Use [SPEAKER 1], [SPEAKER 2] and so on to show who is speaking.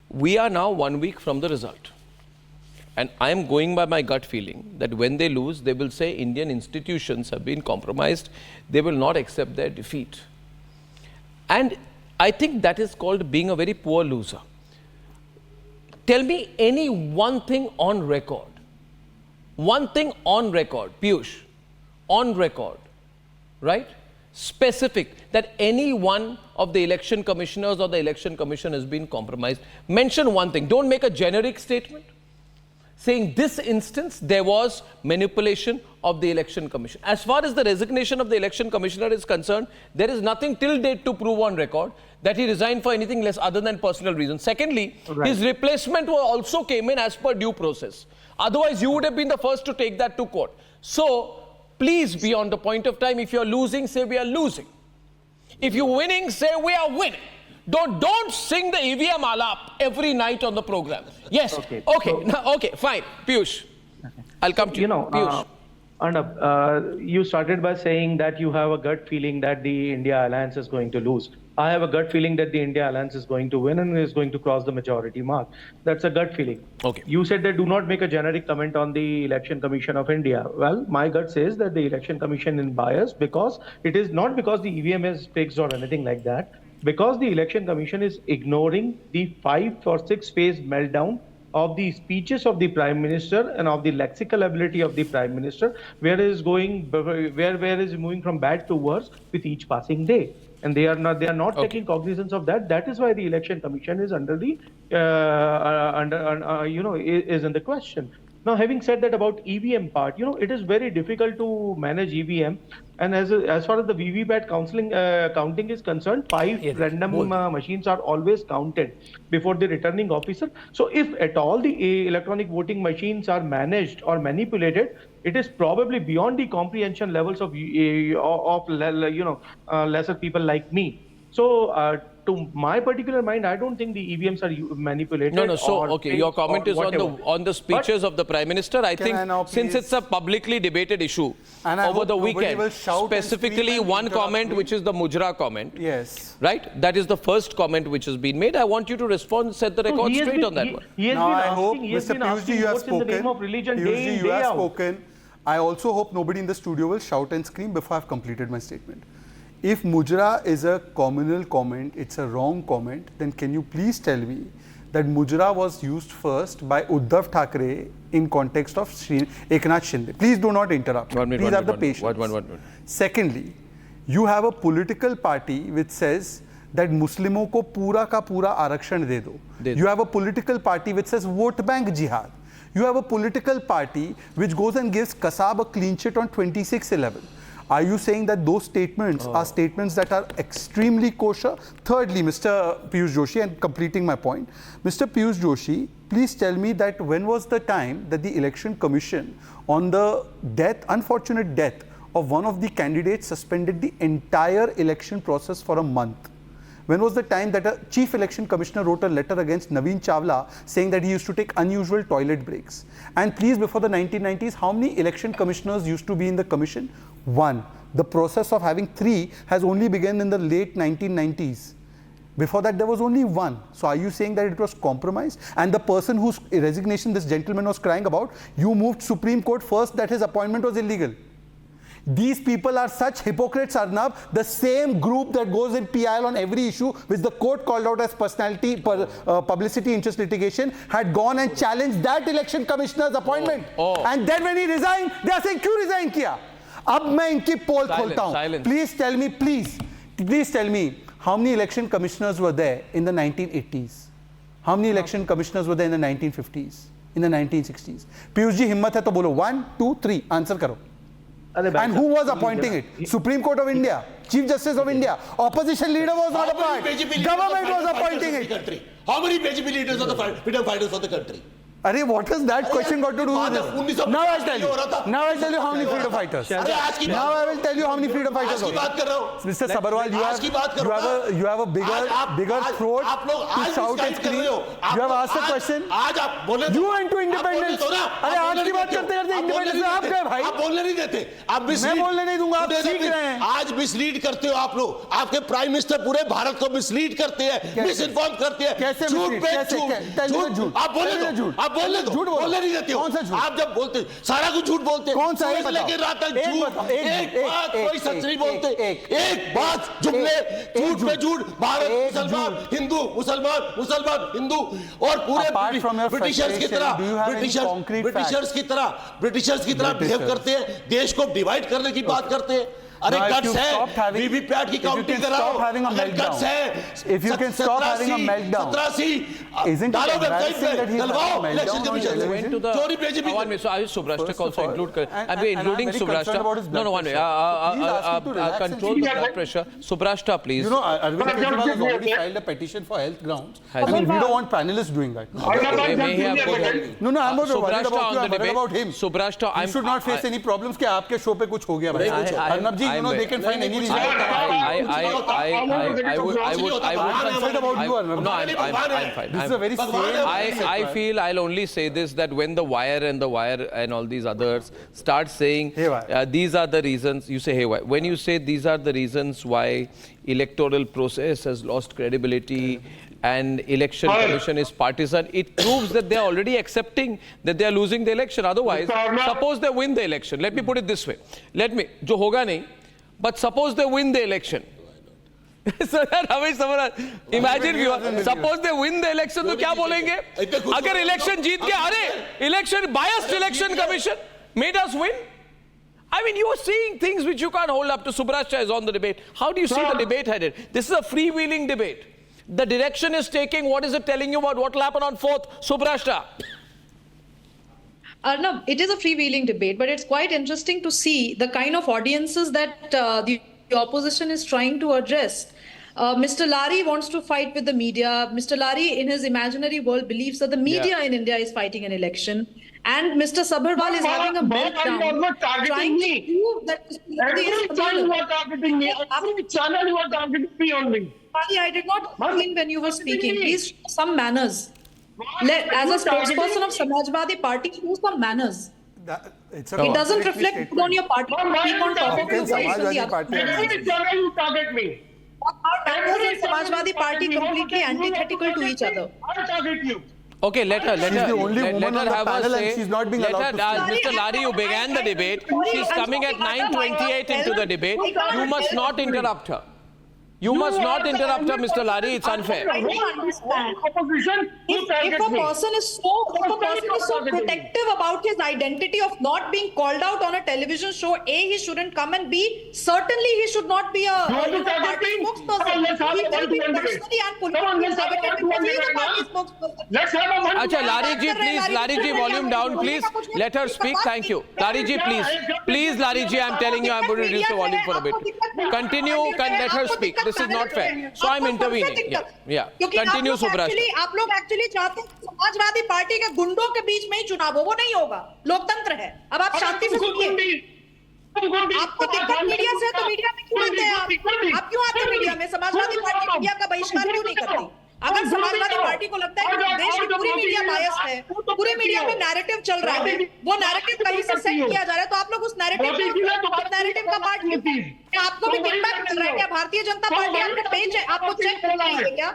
[SPEAKER 1] We are now 1 week from the result. And I am going by my gut feeling that when they lose, they will say Indian institutions have been compromised. They will not accept their defeat. And I think that is called being a very poor loser. Tell me any one thing on record. One thing on record, Piyush, on record, right? Specific, that any one of the election commissioners or the election commission has been compromised. Mention one thing. Don't make a generic statement saying this instance there was manipulation of the election commission. As far as the resignation of the election commissioner is concerned, there is nothing till date to prove on record that he resigned for anything less other than personal reasons. Secondly, his replacement also came in as per due process. Otherwise, you would have been the first to take that to court. So, please, beyond the point of time, if you're losing, say we are losing. If you're winning, say we are winning. Don't sing the EVM alap every night on the program. Yes. Okay. Fine. Piyush, I'll come to you. Piyush.
[SPEAKER 2] Arnab, you started by saying that you have a gut feeling that the India alliance is going to lose. I have a gut feeling that the India alliance is going to win and is going to cross the majority mark. That's a gut feeling.
[SPEAKER 1] Okay.
[SPEAKER 2] You said that do not make a generic comment on the Election Commission of India. Well, my gut says that the Election Commission is biased because it is not because the EVM is fixed or anything like that. Because the Election Commission is ignoring the 5 or 6 phase meltdown of the speeches of the Prime Minister and of the lexical ability of the Prime Minister, where is moving from bad to worse with each passing day. And they are not taking cognizance of that. That is why the Election Commission is under the is in the question. Now, having said that about EVM part, it is very difficult to manage EVM. And as far as the VVPAT counting is concerned, 5 random machines are always counted before the returning officer. So if at all the electronic voting machines are managed or manipulated, it is probably beyond the comprehension levels of lesser people like me. So to my particular mind, I don't think the EVMs are manipulated.
[SPEAKER 1] No. So, okay, your comment is on the speeches of the Prime Minister. I think since it's a publicly debated issue over the weekend, specifically one comment, which is the Mujra comment.
[SPEAKER 3] Yes.
[SPEAKER 1] Right? That is the first comment which has been made. I want you to respond, set the record straight on that one.
[SPEAKER 3] Now, I hope, Mr. Piyushji, you have spoken. Piyushji, you have spoken. I also hope nobody in the studio will shout and scream before I've completed my statement. If Mujra is a communal comment, it's a wrong comment, then can you please tell me that Mujra was used first by Uddhav Thackeray in context of Eknath Shinde? Please do not interrupt. Please have the patience. Secondly, you have a political party which says that Muslimon ko pura ka pura arakshan de do. You have a political party which says vote bank jihad. You have a political party which goes and gives Kasab a clean sheet on 26/11. Are you saying that those statements are statements that are extremely kosher? Thirdly, Mr. Piyush Joshi, and completing my point, Mr. Piyush Joshi, please tell me that when was the time that the Election Commission on the unfortunate death of one of the candidates suspended the entire election process for a month? When was the time that a chief election commissioner wrote a letter against Naveen Chawla saying that he used to take unusual toilet breaks? And please, before the 1990s, how many election commissioners used to be in the commission? 1. The process of having 3 has only begun in the late 1990s. Before that, there was only 1. So are you saying that it was compromised? And the person whose resignation this gentleman was crying about, you moved Supreme Court first that his appointment was illegal. These people are such hypocrites, Arnab. The same group that goes in PIL on every issue, which the court called out as publicity interest litigation, had gone and challenged that election commissioner's appointment. And then when he resigned, they are saying, "Kyun resign kiya?" Ab main inki poll kholta hu. Please tell me, how many election commissioners were there in the 1980s? How many election commissioners were there in the 1950s? In the 1960s? Piyush ji, himmat hai to bolo. 1, 2, 3. Answer karo. And who was appointing it? Supreme Court of India, Chief Justice of India, opposition leader was not appointed. Government was appointing it.
[SPEAKER 4] How many BJP leaders are the freedom fighters of the country?
[SPEAKER 3] Arey, what has that question got to do with this? Now I'll tell you. Now I'll tell you how many freedom fighters. Now I will tell you how many freedom fighters. Mr. Sabharwal, you have a bigger throat to shout and scream. You have asked a question. You went to independence. अरे आज की बात करते करते independence में आप गए भाई.
[SPEAKER 4] आप बोलने नहीं देते. आप
[SPEAKER 3] मैं बोलने नहीं दूंगा. आप सीख रहे हैं.
[SPEAKER 4] आज मिसलीड करते हो आप लोग. आपके प्राइम मिनिस्टर पूरे भारत को मिसलीड करते हैं, मिसइन्फॉर्म करते हैं.
[SPEAKER 3] कैसे
[SPEAKER 4] झूठ पे झूठ. आप बोलने दो. आप बोलने दो. बोलने नहीं देते हो.
[SPEAKER 3] कौन सा झूठ?
[SPEAKER 4] आप जब बोलते सारा कुछ झूठ बोलते.
[SPEAKER 3] कौन सा है?
[SPEAKER 4] लेके रात तक झूठ. एक बात कोई सच नहीं बोलते. एक बात जुमले झूठ पे झूठ. भारत मुसलमान हिंदू मुसलमान मुसलमान हिंदू और पूरे ब्रिटिशर्स की तरह ब्रिटिशर्स की तरह बिहेव करते हैं. देश को डिवाइड करने की बात करते हैं. अरे गट्स है वीवीपैट की काउंटिंग कराओ. गट्स है
[SPEAKER 3] if you can stop having a meltdown.
[SPEAKER 4] 17
[SPEAKER 3] isn't it embarrassing that he's
[SPEAKER 4] डलवाओ election commission
[SPEAKER 1] went to the
[SPEAKER 4] चोरी BJP.
[SPEAKER 1] one minute, so I Subrashtak also include. I'm
[SPEAKER 3] and
[SPEAKER 1] including
[SPEAKER 3] I'm very concerned about his
[SPEAKER 1] Subrashtak.
[SPEAKER 3] blood
[SPEAKER 1] No, one minute.
[SPEAKER 3] pressure. He's asking to relax and
[SPEAKER 1] Control the blood pressure. Subrashtak, please.
[SPEAKER 3] You know, Arvind Kejriwal has already filed a petition for health grounds. I mean, we don't want panelists doing that.
[SPEAKER 1] May he have good.
[SPEAKER 3] No, I'm not worried
[SPEAKER 1] Subrashtak
[SPEAKER 3] about you.
[SPEAKER 1] on
[SPEAKER 3] I'm
[SPEAKER 1] the
[SPEAKER 3] worried
[SPEAKER 1] debate.
[SPEAKER 3] about him.
[SPEAKER 1] Subrashtak,
[SPEAKER 3] You should not face any problems कि आपके show पे कुछ हो गया भाई. Arnab ji, you know they can find any reason.
[SPEAKER 1] I would.
[SPEAKER 3] I'm concerned about you, Arnab.
[SPEAKER 1] No, I'm fine.
[SPEAKER 3] This is a very sane.
[SPEAKER 1] I feel I'll only say this, that when the Wire and all these others start saying these are the reasons, you say haywire. When you say these are the reasons why electoral process has lost credibility and election commission is partisan, it proves that they are already accepting that they are losing the election. Otherwise, suppose they win the election. Let me put it this way. जो होगा नहीं, but suppose they win the election. So imagine, suppose they win the election, तो क्या बोलेंगे? अगर election जीत गए, अरे election biased election commission made us win. I mean, you are seeing things which you can't hold up to. Subrashta is on the debate. How do you see the debate headed? This is a freewheeling debate. The direction is taking. What is it telling you about what will happen on 4th? Subrashta.
[SPEAKER 5] Arnab, it is a freewheeling debate, but it's quite interesting to see the kind of audiences that the opposition is trying to address. Mr. Lari wants to fight with the media. Mr. Lari, in his imaginary world, believes that the media in India is fighting an election. And Mr. Sabharwal is having a meltdown, trying to prove that Mr. Lari is
[SPEAKER 2] channel you are targeting me. Every channel you are targeting me only.
[SPEAKER 5] Lari, I did not mean when you were speaking. Please show some manners. As a spokesperson of Samajwadi Party, show some manners. It doesn't reflect on your party. Speak on topics of the other.
[SPEAKER 2] Every channel you target me.
[SPEAKER 5] Our members in Samajwadi Party completely antithetical to each other.
[SPEAKER 2] I target you.
[SPEAKER 1] Okay, let her
[SPEAKER 3] She's the only woman on the
[SPEAKER 1] have
[SPEAKER 3] panel
[SPEAKER 1] a
[SPEAKER 3] and
[SPEAKER 1] say.
[SPEAKER 3] she's not being allowed to speak.
[SPEAKER 1] Mr. Lari, you began the debate. She's coming at 9:28 into the debate. You must not interrupt her. You must not interrupt her, Mr. Lari. It's unfair.
[SPEAKER 5] I don't understand.
[SPEAKER 2] Opposition,
[SPEAKER 5] If a person is so protective about his identity of not being called out on a television show, A, he shouldn't come, and B, certainly he should not be a party spokesperson. He will be personally and politically saboted because he is a party spokesperson.
[SPEAKER 2] Let's have a one.
[SPEAKER 1] Acha, Lari ji, please, Lari ji, volume down, please. Let her speak. Thank you. Lari ji, please. Please, Lari ji, I'm telling you, I'm going to reduce the volume for a bit. Continue, let her speak. This is not fair. So I'm intervening. Yeah. Continue, Subrashta.
[SPEAKER 5] आप लोग actually चाहते हैं Samajwadi party के गुंडों के बीच में ही चुनाव हो, वो नहीं होगा. लोकतंत्र है. अब आप शांति से सुनिए. आपको दिक्कत मीडिया से, तो मीडिया में क्यों आते हैं आप क्यों आते हैं मीडिया में? समाजवादी पार्टी मीडिया का बहिष्कार क्यों नहीं करती? अगर समाजवादी पार्टी को लगता है कि देश की पूरी मीडिया बायस्ड है, पूरे मीडिया में नैरेटिव चल रहा है, वो नैरेटिव कहीं से सेट किया जा रहा है, तो आप लोग उस नैरेटिव का पार्ट क्यों? आपको भी किकबैक मिल रहा है क्या? भारतीय जनता पार्टी आपको पेज है, आपको चेक नहीं है क्या?